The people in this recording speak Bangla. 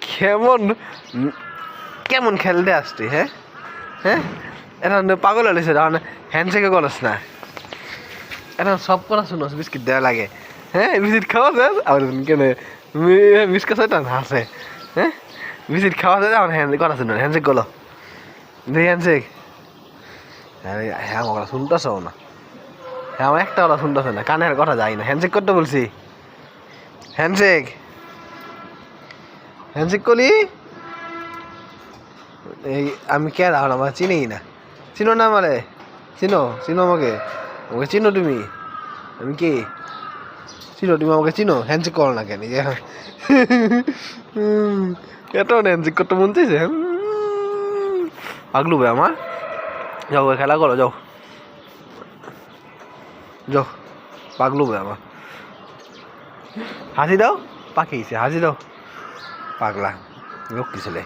কেমন কেমন খেলতে আসছি হ্যাঁ হ্যাঁ এখন পাগল হলেছে এখন হ্যান্ডশেকে করস না এখন সব করা শুনোস বিস্কিট দেওয়া লাগে হ্যাঁ বিস্কিট খাওয়া যায় আর কেন বিস্কুট হয় তখন হাসে হ্যাঁ বিস্কিট খাওয়া যায় এখন হ্যান্ড করা শুনো হ্যান্ডশেক করলো দেখি হ্যান্ডশেক হ্যাঁ ওরা শুনতেছ না হ্যাঁ আমার একটা ওরা শুনতেছে না কানের কথা যায় না হ্যান্ডশেক করতে বলছি হ্যান্ডশেক হ্যান্ডশেক করি এই আমি কে রাখো আমার চিনেই না চিনো না আমারে চিনো চিনো আমাকে আমাকে চিনো তুমি আমি কে চিনো তুমি আমাকে চিনো হ্যান্ডশেক করো না কেন এত হ্যান্ডশেক করতে মন চাইছে পাগলু ভাই আমার যাও খেলা করো যাও যাও পাগলু ভাই আমার হাসি দাও পাখিয়েছে হাসি দাও পাগলা লক্ষ্মী ছেলে